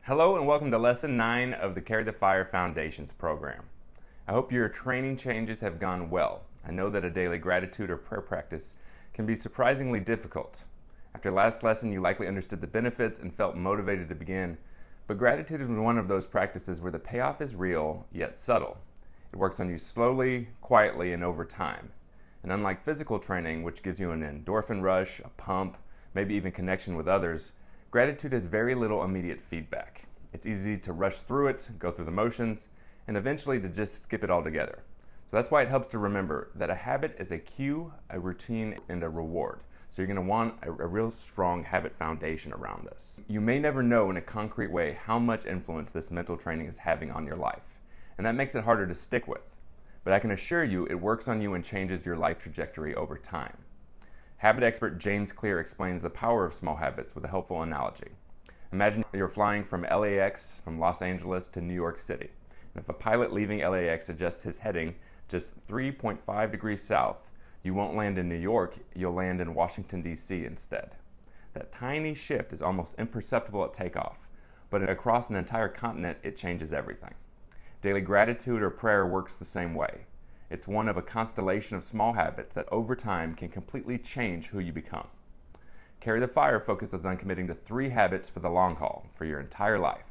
Hello and welcome to Lesson 9 of the Carry the Fire Foundations program. I hope your training changes have gone well. I know that a daily gratitude or prayer practice can be surprisingly difficult. After last lesson, you likely understood the benefits and felt motivated to begin, but gratitude is one of those practices where the payoff is real yet subtle. It works on you slowly, quietly, and over time. And unlike physical training, which gives you an endorphin rush, a pump, maybe even connection with others, gratitude has very little immediate feedback. It's easy to rush through it, go through the motions, and eventually to just skip it altogether. So that's why it helps to remember that a habit is a cue, a routine, and a reward. So you're going to want a real strong habit foundation around this. You may never know in a concrete way how much influence this mental training is having on your life, and that makes it harder to stick with. But I can assure you it works on you and changes your life trajectory over time. Habit expert James Clear explains the power of small habits with a helpful analogy. Imagine you're flying from LAX, from Los Angeles to New York City. And if a pilot leaving LAX adjusts his heading just 3.5 degrees south, you won't land in New York, you'll land in Washington, D.C. instead. That tiny shift is almost imperceptible at takeoff, but across an entire continent, it changes everything. Daily gratitude or prayer works the same way. It's one of a constellation of small habits that over time can completely change who you become. Carry the Fire focuses on committing to 3 habits for the long haul, for your entire life.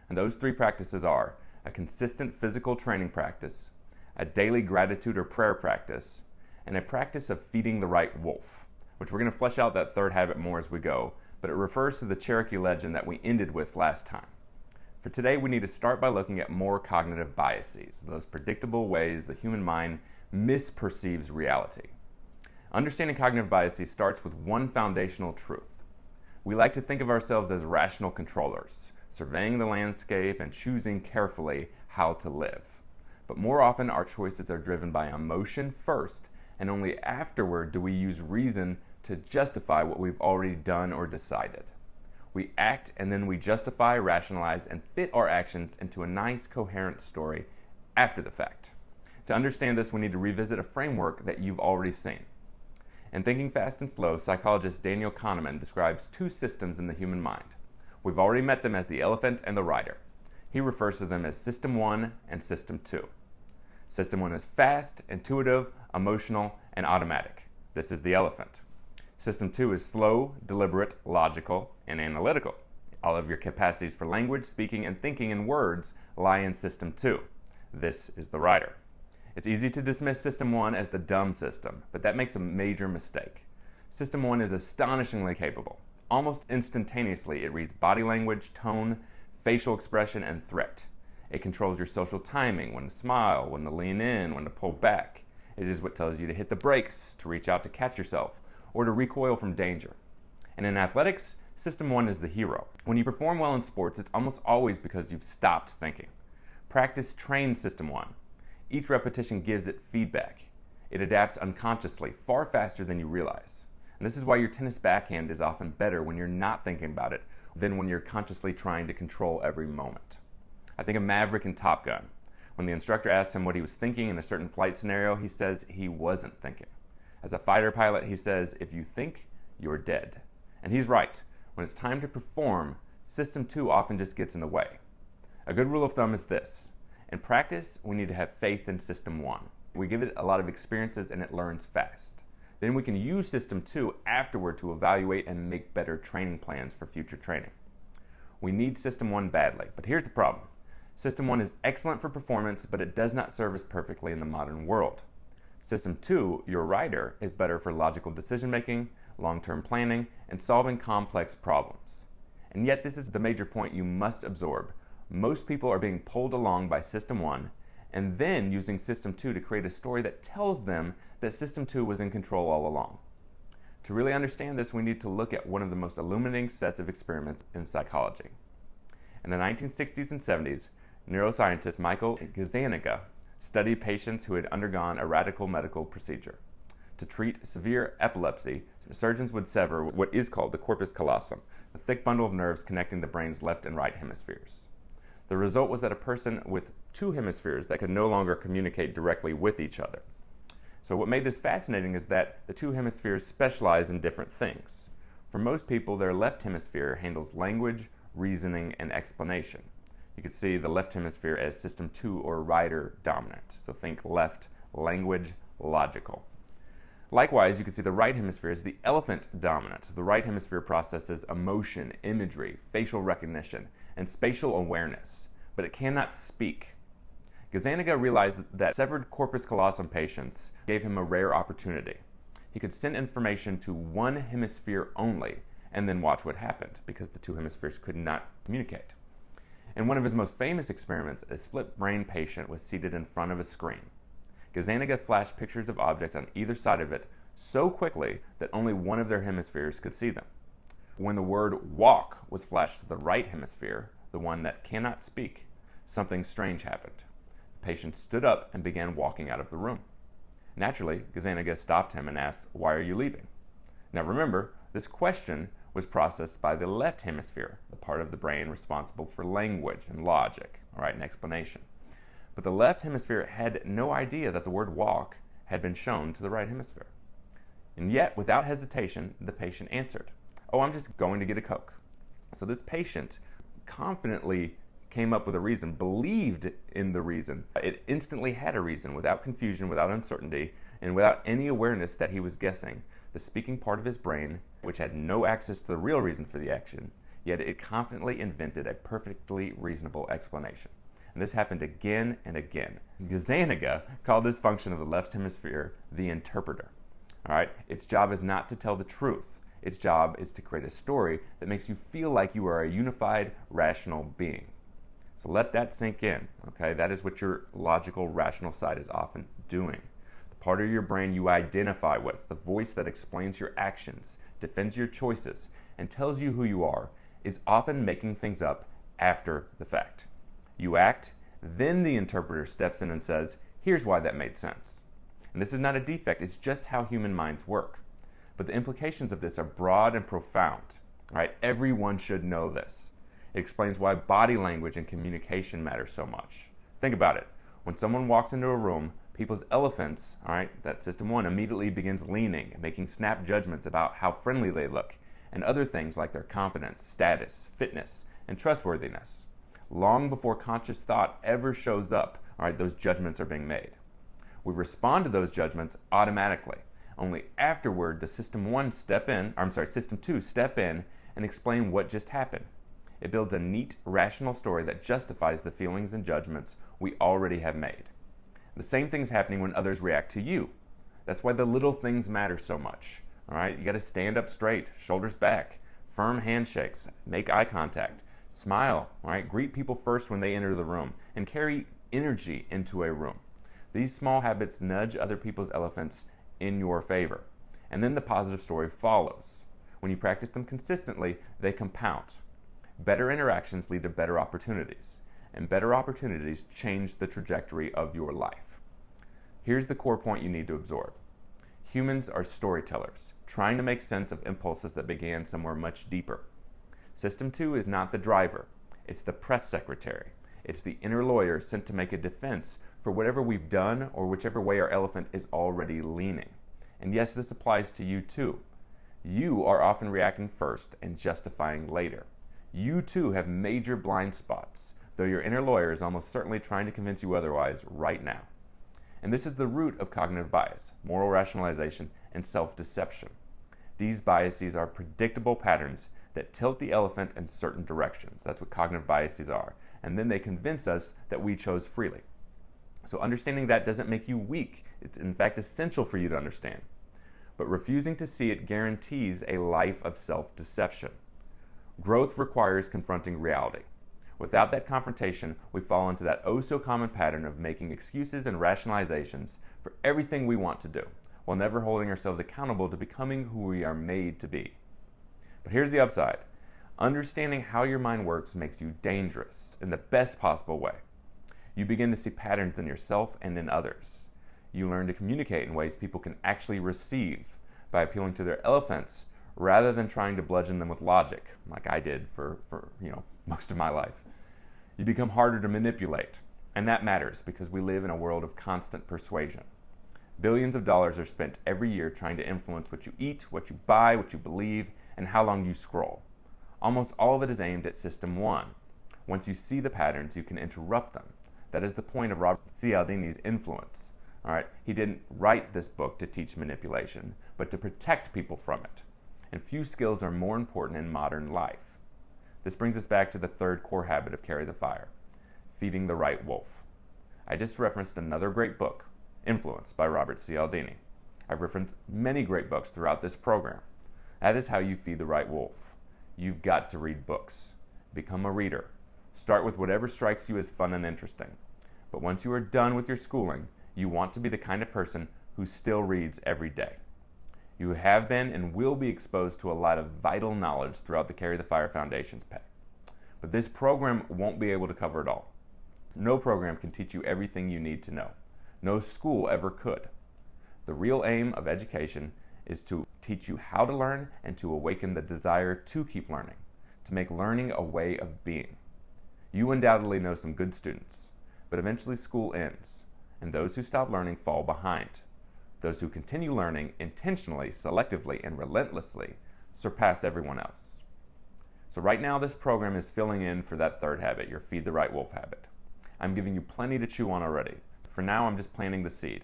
And those 3 practices are a consistent physical training practice, a daily gratitude or prayer practice, and a practice of feeding the right wolf, which we're going to flesh out that 3rd habit more as we go, but it refers to the Cherokee legend that we ended with last time. For today, we need to start by looking at more cognitive biases, those predictable ways the human mind misperceives reality. Understanding cognitive biases starts with one foundational truth. We like to think of ourselves as rational controllers, surveying the landscape and choosing carefully how to live. But more often, our choices are driven by emotion first, and only afterward do we use reason to justify what we've already done or decided. We act and then we justify, rationalize, and fit our actions into a nice, coherent story after the fact. To understand this, we need to revisit a framework that you've already seen. In Thinking Fast and Slow, psychologist Daniel Kahneman describes 2 systems in the human mind. We've already met them as the elephant and the rider. He refers to them as System 1 and System 2. System 1 is fast, intuitive, emotional, and automatic. This is the elephant. System 2 is slow, deliberate, logical, and analytical. All of your capacities for language, speaking, and thinking in words lie in System 2. This is the rider. It's easy to dismiss System 1 as the dumb system, but that makes a major mistake. System 1 is astonishingly capable. Almost instantaneously, it reads body language, tone, facial expression, and threat. It controls your social timing, when to smile, when to lean in, when to pull back. It is what tells you to hit the brakes, to reach out to catch yourself, or to recoil from danger. And in athletics, System 1 is the hero. When you perform well in sports, it's almost always because you've stopped thinking. Practice trains System 1. Each repetition gives it feedback. It adapts unconsciously, far faster than you realize. And this is why your tennis backhand is often better when you're not thinking about it than when you're consciously trying to control every moment. I think of Maverick in Top Gun. When the instructor asks him what he was thinking in a certain flight scenario, he says he wasn't thinking. As a fighter pilot, he says, if you think, you're dead. And he's right. When it's time to perform, System 2 often just gets in the way. A good rule of thumb is this. In practice, we need to have faith in System 1. We give it a lot of experiences and it learns fast. Then we can use System 2 afterward to evaluate and make better training plans for future training. We need System 1 badly, but here's the problem. System 1 is excellent for performance, but it does not serve us perfectly in the modern world. System 2, your rider, is better for logical decision making, long-term planning, and solving complex problems. And yet this is the major point you must absorb. Most people are being pulled along by System 1 and then using System 2 to create a story that tells them that System 2 was in control all along. To really understand this, we need to look at one of the most illuminating sets of experiments in psychology. In the 1960s and 70s, neuroscientist Michael Gazzaniga studied patients who had undergone a radical medical procedure. To treat severe epilepsy, surgeons would sever what is called the corpus callosum, the thick bundle of nerves connecting the brain's left and right hemispheres. The result was that a person with 2 hemispheres that could no longer communicate directly with each other. So what made this fascinating is that the 2 hemispheres specialize in different things. For most people, their left hemisphere handles language, reasoning, and explanation. You could see the left hemisphere as system 2 or rider dominant. So think left, language, logical. Likewise, you can see the right hemisphere as the elephant dominant. The right hemisphere processes emotion, imagery, facial recognition, and spatial awareness, but it cannot speak. Gazzaniga realized that severed corpus callosum patients gave him a rare opportunity. He could send information to one hemisphere only and then watch what happened because the two hemispheres could not communicate. In one of his most famous experiments, a split brain patient was seated in front of a screen. Gazzaniga flashed pictures of objects on either side of it so quickly that only one of their hemispheres could see them. When the word walk was flashed to the right hemisphere, the one that cannot speak, something strange happened. The patient stood up and began walking out of the room. Naturally, Gazzaniga stopped him and asked, "Why are you leaving?" Now remember, this question was processed by the left hemisphere, the part of the brain responsible for language and logic, all right, and explanation. But the left hemisphere had no idea that the word walk had been shown to the right hemisphere. And yet, without hesitation, the patient answered, "Oh, I'm just going to get a Coke." So this patient confidently came up with a reason, believed in the reason. It instantly had a reason, without confusion, without uncertainty, and without any awareness that he was guessing. The speaking part of his brain, which had no access to the real reason for the action, yet it confidently invented a perfectly reasonable explanation. And this happened again and again. Gazzaniga called this function of the left hemisphere the interpreter. All right? Its job is not to tell the truth. Its job is to create a story that makes you feel like you are a unified, rational being. So let that sink in, okay? That is what your logical, rational side is often doing. The part of your brain you identify with, the voice that explains your actions, defends your choices, and tells you who you are, is often making things up after the fact. You act, then the interpreter steps in and says, "Here's why that made sense." And this is not a defect, it's just how human minds work. But the implications of this are broad and profound, right? Everyone should know this. It explains why body language and communication matter so much. Think about it. When someone walks into a room, people's elephants, all right, that system 1 immediately begins leaning, making snap judgments about how friendly they look, and other things like their confidence, status, fitness, and trustworthiness. Long before conscious thought ever shows up, all right, those judgments are being made. We respond to those judgments automatically. Only afterward does system 2 step in and explain what just happened. It builds a neat, rational story that justifies the feelings and judgments we already have made. The same thing's happening when others react to you. That's why the little things matter so much. All right, you got to stand up straight, shoulders back, firm handshakes, make eye contact, smile, all right, greet people first when they enter the room, and carry energy into a room. These small habits nudge other people's elephants in your favor, and then the positive story follows. When you practice them consistently, they compound. Better interactions lead to better opportunities, and better opportunities change the trajectory of your life. Here's the core point you need to absorb. Humans are storytellers, trying to make sense of impulses that began somewhere much deeper. System 2 is not the driver, it's the press secretary. It's the inner lawyer sent to make a defense for whatever we've done or whichever way our elephant is already leaning. And yes, this applies to you too. You are often reacting first and justifying later. You too have major blind spots, though your inner lawyer is almost certainly trying to convince you otherwise right now. And this is the root of cognitive bias, moral rationalization, and self-deception. These biases are predictable patterns that tilt the elephant in certain directions. That's what cognitive biases are. And then they convince us that we chose freely. So understanding that doesn't make you weak. It's in fact essential for you to understand. But refusing to see it guarantees a life of self-deception. Growth requires confronting reality. Without that confrontation, we fall into that oh-so-common pattern of making excuses and rationalizations for everything we want to do, while never holding ourselves accountable to becoming who we are made to be. But here's the upside. Understanding how your mind works makes you dangerous in the best possible way. You begin to see patterns in yourself and in others. You learn to communicate in ways people can actually receive by appealing to their elephants rather than trying to bludgeon them with logic, like I did for most of my life. You become harder to manipulate, and that matters because we live in a world of constant persuasion. Billions of dollars are spent every year trying to influence what you eat, what you buy, what you believe, and how long you scroll. Almost all of it is aimed at System 1. Once you see the patterns, you can interrupt them. That is the point of Robert Cialdini's influence. All right? He didn't write this book to teach manipulation, but to protect people from it. And few skills are more important in modern life. This brings us back to the third core habit of Carry the Fire, feeding the right wolf. I just referenced another great book, Influence by Robert Cialdini. I've referenced many great books throughout this program. That is how you feed the right wolf. You've got to read books. Become a reader. Start with whatever strikes you as fun and interesting. But once you are done with your schooling, you want to be the kind of person who still reads every day. You have been and will be exposed to a lot of vital knowledge throughout the Carry the Fire Foundation's pay. But this program won't be able to cover it all. No program can teach you everything you need to know. No school ever could. The real aim of education is to teach you how to learn and to awaken the desire to keep learning, to make learning a way of being. You undoubtedly know some good students, but eventually school ends, and those who stop learning fall behind. Those who continue learning intentionally, selectively, and relentlessly surpass everyone else. So right now this program is filling in for that third habit, your Feed the Right Wolf habit. I'm giving you plenty to chew on already. For now, I'm just planting the seed.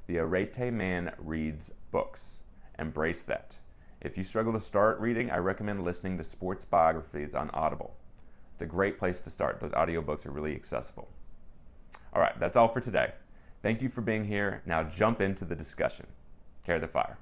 The Arete man reads books. Embrace that. If you struggle to start reading, I recommend listening to sports biographies on Audible. It's a great place to start. Those audiobooks are really accessible. All right, that's all for today. Thank you for being here. Now jump into the discussion. Carry the fire.